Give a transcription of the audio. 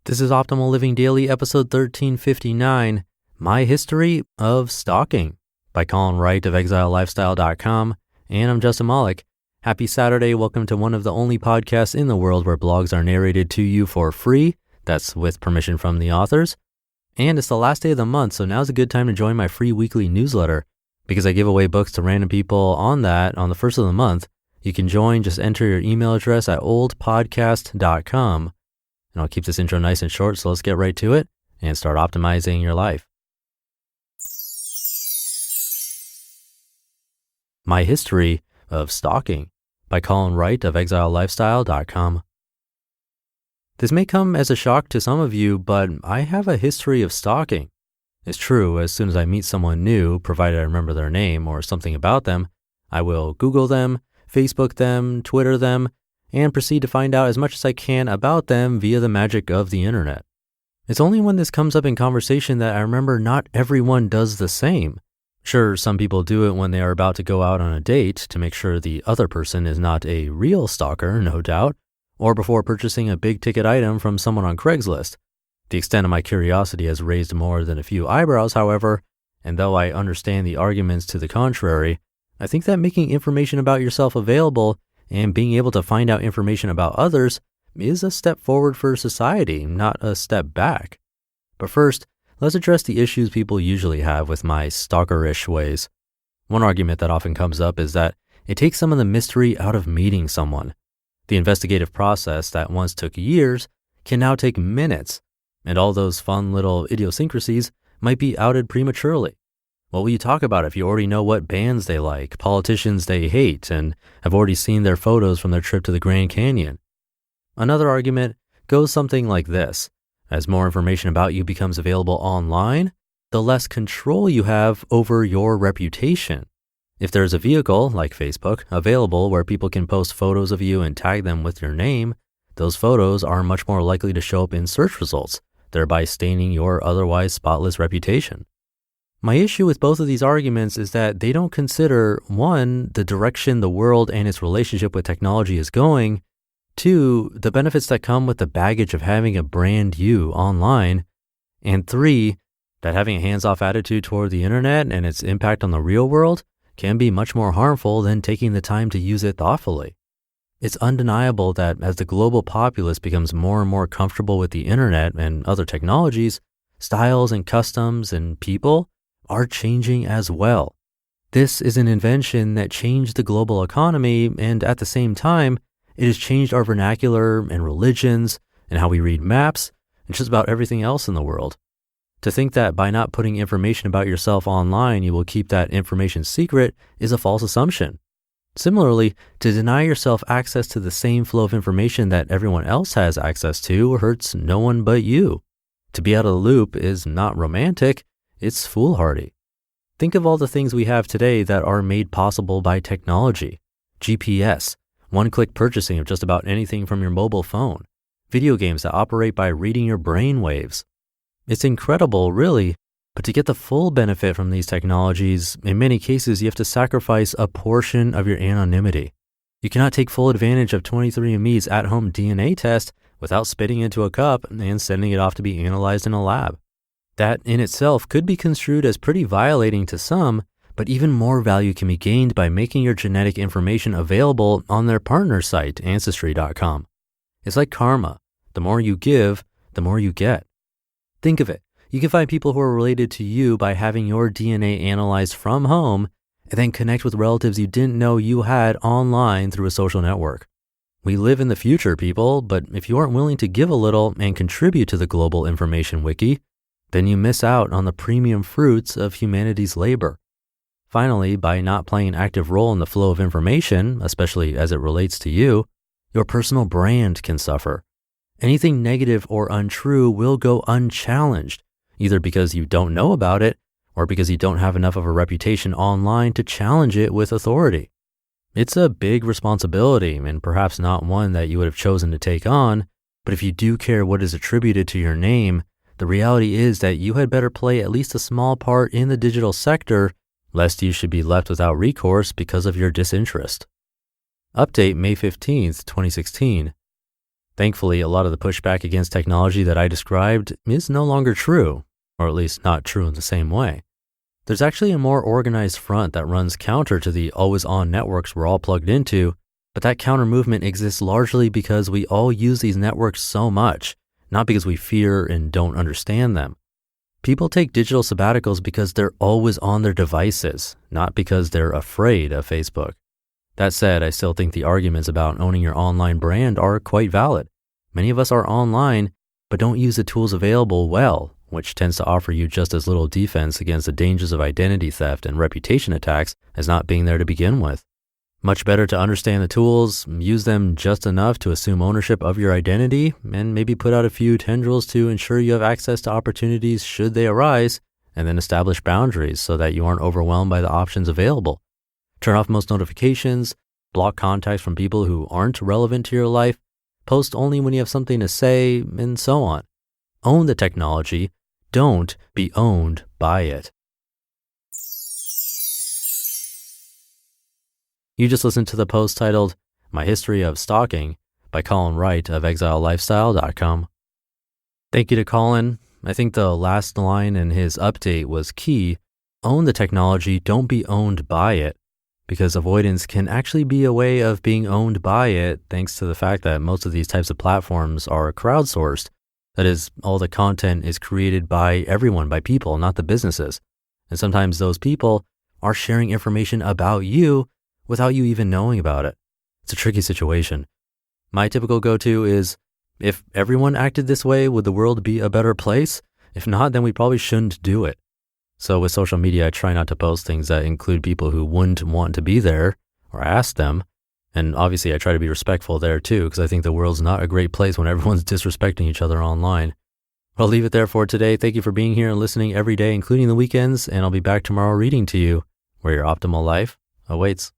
This is Optimal Living Daily, episode 1359, My History of Stalking, by Colin Wright of ExileLifestyle.com, and I'm Justin Malik. Happy Saturday. Welcome to one of the only podcasts in the world where blogs are narrated to you for free. That's with permission from the authors. And it's the last day of the month, so now's a good time to join my free weekly newsletter because I give away books to random people on the first of the month. You can join, just enter your email address at oldpodcast.com. And I'll keep this intro nice and short, so let's get right to it and start optimizing your life. My History of Stalking, by Colin Wright of ExileLifestyle.com. This may come as a shock to some of you, but I have a history of stalking. It's true, as soon as I meet someone new, provided I remember their name or something about them, I will Google them, Facebook them, Twitter them, and proceed to find out as much as I can about them via the magic of the internet. It's only when this comes up in conversation that I remember not everyone does the same. Sure, some people do it when they are about to go out on a date to make sure the other person is not a real stalker, no doubt, or before purchasing a big-ticket item from someone on Craigslist. The extent of my curiosity has raised more than a few eyebrows, however, and though I understand the arguments to the contrary, I think that making information about yourself available and being able to find out information about others is a step forward for society, not a step back. But first, let's address the issues people usually have with my stalkerish ways. One argument that often comes up is that it takes some of the mystery out of meeting someone. The investigative process that once took years can now take minutes, and all those fun little idiosyncrasies might be outed prematurely. What will you talk about if you already know what bands they like, politicians they hate, and have already seen their photos from their trip to the Grand Canyon? Another argument goes something like this. As more information about you becomes available online, the less control you have over your reputation. If there's a vehicle, like Facebook, available where people can post photos of you and tag them with your name, those photos are much more likely to show up in search results, thereby staining your otherwise spotless reputation. My issue with both of these arguments is that they don't consider, one, the direction the world and its relationship with technology is going, two, the benefits that come with the baggage of having a brand you online, and three, that having a hands-off attitude toward the internet and its impact on the real world can be much more harmful than taking the time to use it thoughtfully. It's undeniable that as the global populace becomes more and more comfortable with the internet and other technologies, styles and customs and people are changing as well. This is an invention that changed the global economy, and at the same time, it has changed our vernacular and religions and how we read maps and just about everything else in the world. To think that by not putting information about yourself online, you will keep that information secret is a false assumption. Similarly, to deny yourself access to the same flow of information that everyone else has access to hurts no one but you. To be out of the loop is not romantic, it's foolhardy. Think of all the things we have today that are made possible by technology. GPS, one-click purchasing of just about anything from your mobile phone, video games that operate by reading your brain waves. It's incredible, really, but to get the full benefit from these technologies, in many cases, you have to sacrifice a portion of your anonymity. You cannot take full advantage of 23andMe's at-home DNA test without spitting into a cup and sending it off to be analyzed in a lab. That in itself could be construed as pretty violating to some, but even more value can be gained by making your genetic information available on their partner site, Ancestry.com. It's like karma. The more you give, the more you get. Think of it. You can find people who are related to you by having your DNA analyzed from home and then connect with relatives you didn't know you had online through a social network. We live in the future, people, but if you aren't willing to give a little and contribute to the global information wiki, then you miss out on the premium fruits of humanity's labor. Finally, by not playing an active role in the flow of information, especially as it relates to you, your personal brand can suffer. Anything negative or untrue will go unchallenged, either because you don't know about it or because you don't have enough of a reputation online to challenge it with authority. It's a big responsibility and perhaps not one that you would have chosen to take on, but if you do care what is attributed to your name, the reality is that you had better play at least a small part in the digital sector, lest you should be left without recourse because of your disinterest. Update May 15th, 2016. Thankfully, a lot of the pushback against technology that I described is no longer true, or at least not true in the same way. There's actually a more organized front that runs counter to the always-on networks we're all plugged into, but that counter movement exists largely because we all use these networks so much, not because we fear and don't understand them. People take digital sabbaticals because they're always on their devices, not because they're afraid of Facebook. That said, I still think the arguments about owning your online brand are quite valid. Many of us are online, but don't use the tools available well, which tends to offer you just as little defense against the dangers of identity theft and reputation attacks as not being there to begin with. Much better to understand the tools, use them just enough to assume ownership of your identity, and maybe put out a few tendrils to ensure you have access to opportunities should they arise, and then establish boundaries so that you aren't overwhelmed by the options available. Turn off most notifications, block contacts from people who aren't relevant to your life, post only when you have something to say, and so on. Own the technology, don't be owned by it. You just listened to the post titled, My History of Stalking by Colin Wright of ExileLifestyle.com. Thank you to Colin. I think the last line in his update was key. Own the technology, don't be owned by it. Because avoidance can actually be a way of being owned by it, thanks to the fact that most of these types of platforms are crowdsourced. That is, all the content is created by everyone, by people, not the businesses. And sometimes those people are sharing information about you without you even knowing about it. It's a tricky situation. My typical go-to is, if everyone acted this way, would the world be a better place? If not, then we probably shouldn't do it. So with social media, I try not to post things that include people who wouldn't want to be there or ask them. And obviously I try to be respectful there too, because I think the world's not a great place when everyone's disrespecting each other online. I'll leave it there for today. Thank you for being here and listening every day, including the weekends. And I'll be back tomorrow reading to you where your optimal life awaits.